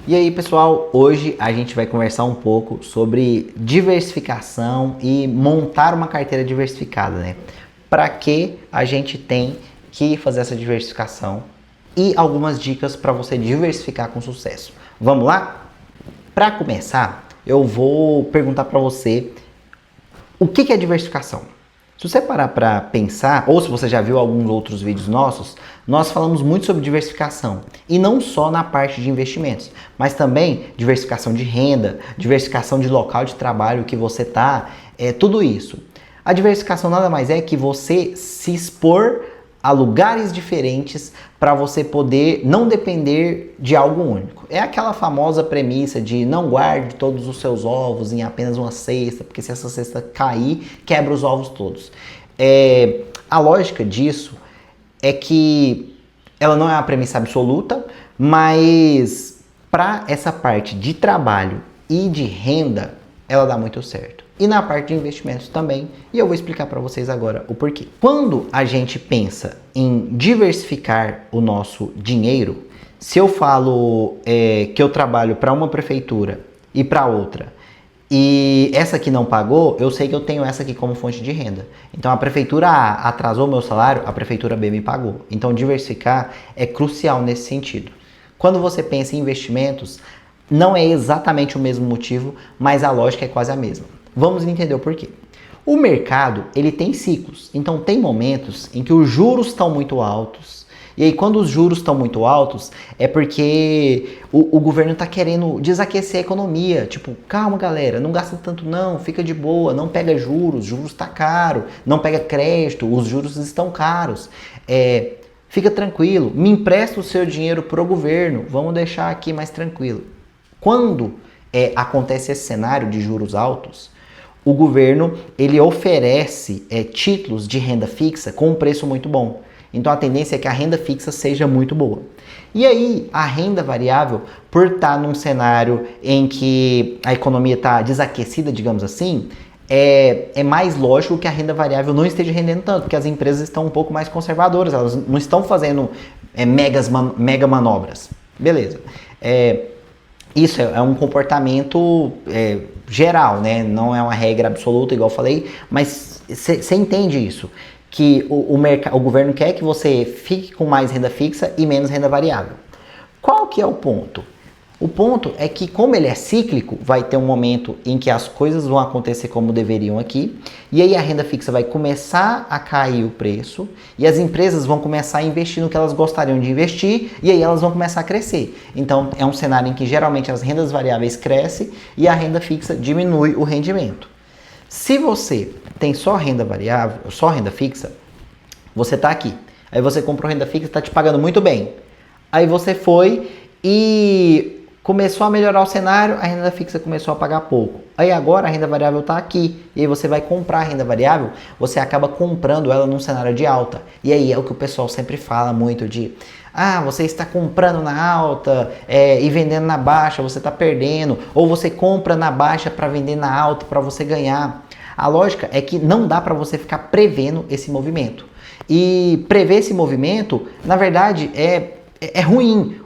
E aí, pessoal, hoje a gente vai conversar um pouco sobre diversificação e montar uma carteira diversificada, né? Para que a gente tem que fazer essa diversificação e algumas dicas para você diversificar com sucesso. Vamos lá? Para começar, eu vou perguntar para você o que é diversificação. Se você parar para pensar, ou se você já viu alguns outros vídeos nossos, nós falamos muito sobre diversificação. E não só na parte de investimentos, mas também diversificação de renda, diversificação de local de trabalho que você está, tudo isso. A diversificação nada mais é que você se expor a lugares diferentes para você poder não depender de algo único. É aquela famosa premissa de não guarde todos os seus ovos em apenas uma cesta, porque se essa cesta cair, quebra os ovos todos. A lógica disso é que ela não é uma premissa absoluta, mas para essa parte de trabalho e de renda, ela dá muito certo. E na parte de investimentos também, e eu vou explicar para vocês agora o porquê. Quando a gente pensa em diversificar o nosso dinheiro, se eu falo que eu trabalho para uma prefeitura e para outra, e essa aqui não pagou, eu sei que eu tenho essa aqui como fonte de renda. Então a prefeitura A atrasou meu salário, a prefeitura B me pagou. Então diversificar é crucial nesse sentido. Quando você pensa em investimentos, não é exatamente o mesmo motivo, mas a lógica é quase a mesma. Vamos entender o porquê. O mercado, ele tem ciclos. Então tem momentos em que os juros estão muito altos. E aí quando os juros estão muito altos, é porque o governo está querendo desaquecer a economia. Tipo, calma galera, não gasta tanto não, fica de boa, não pega juros está caro, não pega crédito, os juros estão caros. Fica tranquilo, me empresta o seu dinheiro pro governo, vamos deixar aqui mais tranquilo. Quando acontece esse cenário de juros altos, o governo ele oferece títulos de renda fixa com um preço muito bom. Então a tendência é que a renda fixa seja muito boa. E aí a renda variável, por estar num cenário em que a economia está desaquecida, digamos assim, é mais lógico que a renda variável não esteja rendendo tanto, porque as empresas estão um pouco mais conservadoras, elas não estão fazendo mega manobras. Beleza. Isso é um comportamento geral, né? Não é uma regra absoluta, igual eu falei, mas você entende isso, que o governo quer que você fique com mais renda fixa e menos renda variável. Qual que é o ponto? O ponto é que, como ele é cíclico, vai ter um momento em que as coisas vão acontecer como deveriam aqui, e aí a renda fixa vai começar a cair o preço, e as empresas vão começar a investir no que elas gostariam de investir, e aí elas vão começar a crescer. Então, é um cenário em que geralmente as rendas variáveis crescem e a renda fixa diminui o rendimento. Se você tem só renda variável, só renda fixa, você está aqui. Aí você comprou renda fixa, está te pagando muito bem. Aí você foi e começou a melhorar o cenário, a renda fixa começou a pagar pouco. Aí agora a renda variável está aqui. E aí você vai comprar a renda variável, você acaba comprando ela num cenário de alta. E aí é o que o pessoal sempre fala muito de... você está comprando na alta e vendendo na baixa, você está perdendo. Ou você compra na baixa para vender na alta para você ganhar. A lógica é que não dá para você ficar prevendo esse movimento. E prever esse movimento, na verdade, é ruim.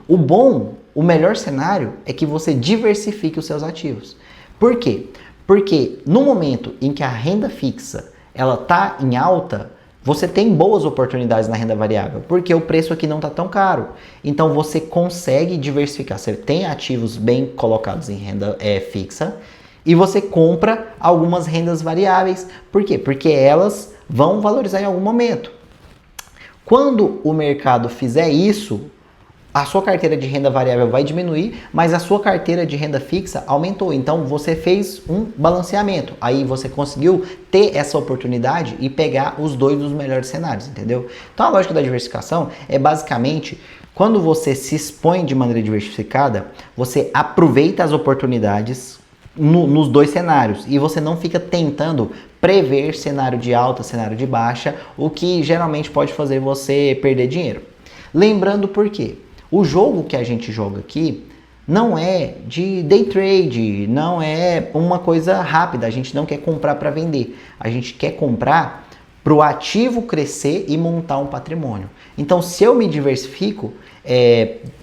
O melhor cenário é que você diversifique os seus ativos. Por quê? Porque no momento em que a renda fixa ela está em alta, você tem boas oportunidades na renda variável, porque o preço aqui não está tão caro. Então você consegue diversificar. Você tem ativos bem colocados em renda fixa e você compra algumas rendas variáveis. Por quê? Porque elas vão valorizar em algum momento. Quando o mercado fizer isso, a sua carteira de renda variável vai diminuir, mas a sua carteira de renda fixa aumentou. Então você fez um balanceamento. Aí você conseguiu ter essa oportunidade e pegar os dois dos melhores cenários, entendeu? Então a lógica da diversificação é basicamente quando você se expõe de maneira diversificada, você aproveita as oportunidades nos dois cenários e você não fica tentando prever cenário de alta, cenário de baixa, o que geralmente pode fazer você perder dinheiro. Lembrando por quê? O jogo que a gente joga aqui não é de day trade, não é uma coisa rápida, a gente não quer comprar para vender, a gente quer comprar para o ativo crescer e montar um patrimônio. Então, se eu me diversifico,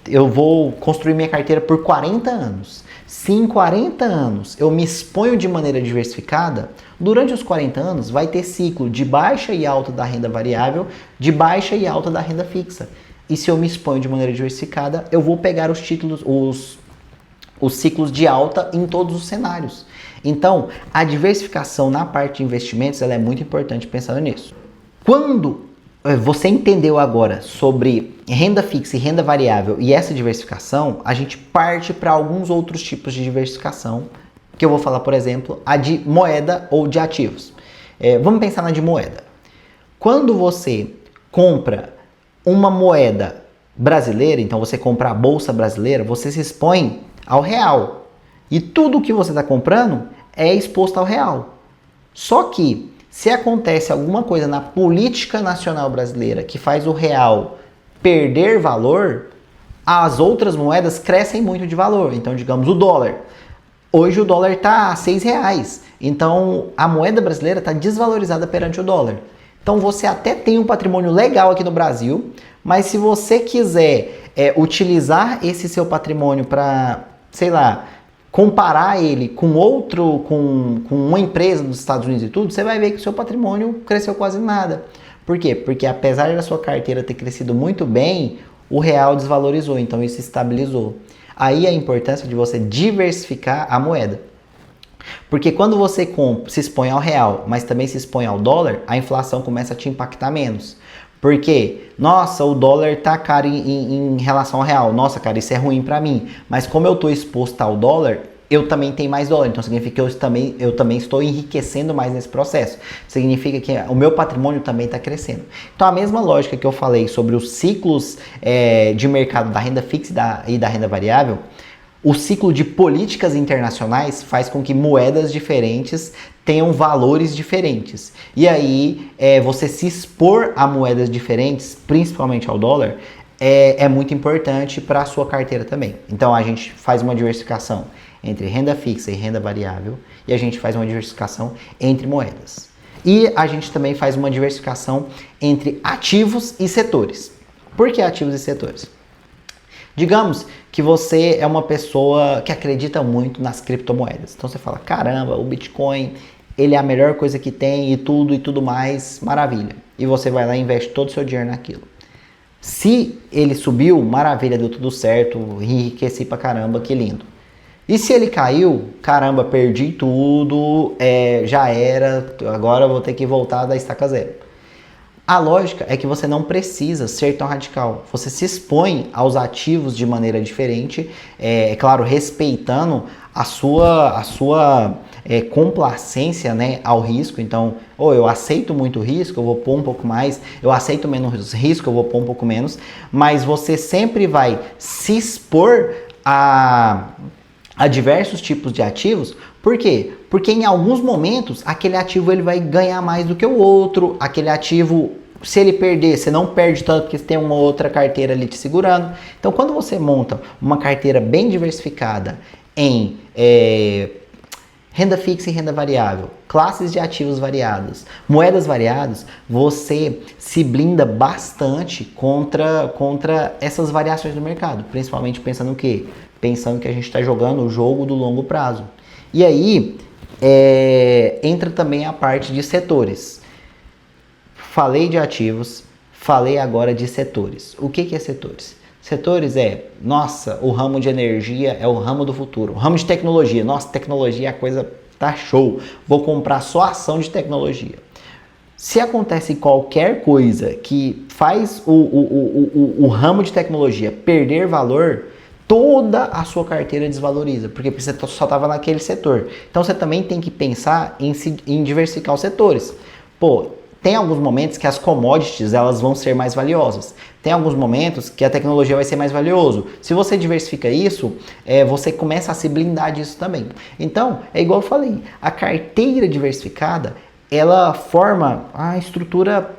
eu vou construir minha carteira por 40 anos. Se em 40 anos eu me exponho de maneira diversificada, durante os 40 anos vai ter ciclo de baixa e alta da renda variável, de baixa e alta da renda fixa. E se eu me exponho de maneira diversificada, eu vou pegar os ciclos de alta em todos os cenários. Então, a diversificação na parte de investimentos ela é muito importante pensando nisso. Quando você entendeu agora sobre renda fixa e renda variável e essa diversificação, a gente parte para alguns outros tipos de diversificação, que eu vou falar, por exemplo, a de moeda ou de ativos. Vamos pensar na de moeda. Quando você compra uma moeda brasileira, então você compra a bolsa brasileira, você se expõe ao real. E tudo que você está comprando é exposto ao real. Só que se acontece alguma coisa na política nacional brasileira que faz o real perder valor, as outras moedas crescem muito de valor. Então, digamos, o dólar. Hoje o dólar está a R$6. Então, a moeda brasileira está desvalorizada perante o dólar. Então, você até tem um patrimônio legal aqui no Brasil, mas se você quiser utilizar esse seu patrimônio para, sei lá, comparar ele com com uma empresa dos Estados Unidos e tudo, você vai ver que o seu patrimônio cresceu quase nada. Por quê? Porque apesar da sua carteira ter crescido muito bem, o real desvalorizou, então isso estabilizou. Aí a importância de você diversificar a moeda. Porque quando você se expõe ao real, mas também se expõe ao dólar, a inflação começa a te impactar menos. Porque, nossa, o dólar tá caro em relação ao real. Nossa, cara, isso é ruim para mim. Mas como eu tô exposto ao dólar, eu também tenho mais dólar. Então significa que eu também estou enriquecendo mais nesse processo. Significa que o meu patrimônio também está crescendo. Então a mesma lógica que eu falei sobre os ciclos de mercado da renda fixa e da renda variável, o ciclo de políticas internacionais faz com que moedas diferentes tenham valores diferentes. E aí, você se expor a moedas diferentes, principalmente ao dólar, é muito importante para a sua carteira também. Então, a gente faz uma diversificação entre renda fixa e renda variável e a gente faz uma diversificação entre moedas. E a gente também faz uma diversificação entre ativos e setores. Por que ativos e setores? Digamos que você é uma pessoa que acredita muito nas criptomoedas. Então você fala, caramba, o Bitcoin, ele é a melhor coisa que tem e tudo mais, maravilha. E você vai lá e investe todo o seu dinheiro naquilo. Se ele subiu, maravilha, deu tudo certo, enriqueci pra caramba, que lindo. E se ele caiu, caramba, perdi tudo, já era, agora eu vou ter que voltar da estaca zero. A lógica é que você não precisa ser tão radical. Você se expõe aos ativos de maneira diferente, claro, respeitando a sua complacência, né, ao risco. Então, eu aceito muito risco, eu vou pôr um pouco mais, eu aceito menos risco, eu vou pôr um pouco menos, mas você sempre vai se expor a diversos tipos de ativos. Por quê? Porque em alguns momentos aquele ativo ele vai ganhar mais do que o outro, aquele ativo, se ele perder, você não perde tanto porque você tem uma outra carteira ali te segurando. Então quando você monta uma carteira bem diversificada em renda fixa e renda variável, classes de ativos variados, moedas variadas, você se blinda bastante contra essas variações do mercado, principalmente pensando o quê? Pensando que a gente está jogando o jogo do longo prazo. E aí, entra também a parte de setores. Falei de ativos, falei agora de setores. O que é setores? Setores nossa, o ramo de energia é o ramo do futuro. O ramo de tecnologia, nossa, tecnologia a coisa tá show. Vou comprar só ação de tecnologia. Se acontece qualquer coisa que faz o ramo de tecnologia perder valor, toda a sua carteira desvaloriza, porque você só estava naquele setor. Então você também tem que pensar em diversificar os setores. Tem alguns momentos que as commodities elas vão ser mais valiosas. Tem alguns momentos que a tecnologia vai ser mais valioso. Se você diversifica isso, você começa a se blindar disso também. Então, é igual eu falei, a carteira diversificada, ela forma a estrutura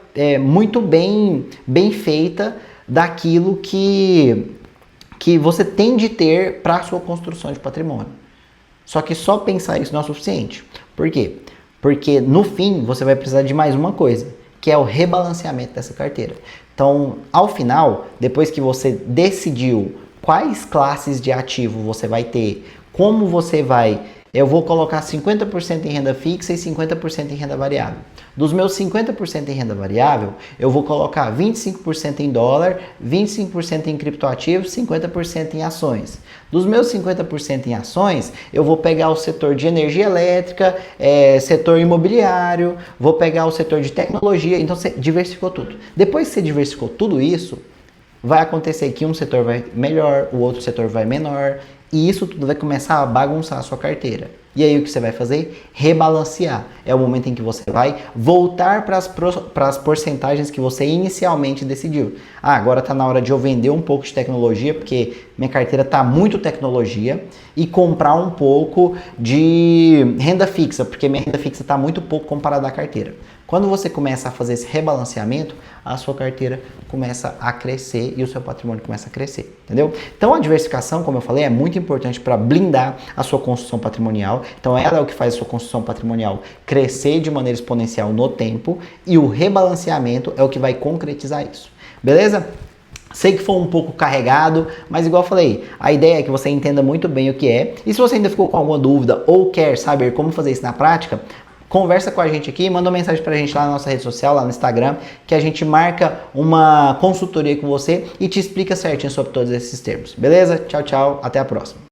muito bem feita daquilo que você tem de ter para a sua construção de patrimônio. Só que só pensar isso não é o suficiente. Por quê? Porque no fim você vai precisar de mais uma coisa, que é o rebalanceamento dessa carteira. Então, ao final, depois que você decidiu quais classes de ativo você vai ter, como você vai, eu vou colocar 50% em renda fixa e 50% em renda variável. Dos meus 50% em renda variável, eu vou colocar 25% em dólar, 25% em criptoativos, 50% em ações. Dos meus 50% em ações, eu vou pegar o setor de energia elétrica, setor imobiliário, vou pegar o setor de tecnologia, então você diversificou tudo. Depois que você diversificou tudo isso, vai acontecer que um setor vai melhor, o outro setor vai menor, e isso tudo vai começar a bagunçar a sua carteira. E aí o que você vai fazer? Rebalancear. É o momento em que você vai voltar para as porcentagens que você inicialmente decidiu. Ah, agora está na hora de eu vender um pouco de tecnologia, porque minha carteira está muito tecnologia, e comprar um pouco de renda fixa, porque minha renda fixa está muito pouco comparada à carteira. Quando você começa a fazer esse rebalanceamento, a sua carteira começa a crescer e o seu patrimônio começa a crescer, entendeu? Então a diversificação, como eu falei, é muito importante para blindar a sua construção patrimonial. Então ela é o que faz a sua construção patrimonial crescer de maneira exponencial no tempo, e o rebalanceamento é o que vai concretizar isso. Beleza? Sei que foi um pouco carregado, mas igual eu falei, a ideia é que você entenda muito bem o que é. E se você ainda ficou com alguma dúvida ou quer saber como fazer isso na prática, conversa com a gente aqui, manda uma mensagem pra gente lá na nossa rede social, lá no Instagram, que a gente marca uma consultoria com você e te explica certinho sobre todos esses termos. Beleza? Tchau, tchau. Até a próxima.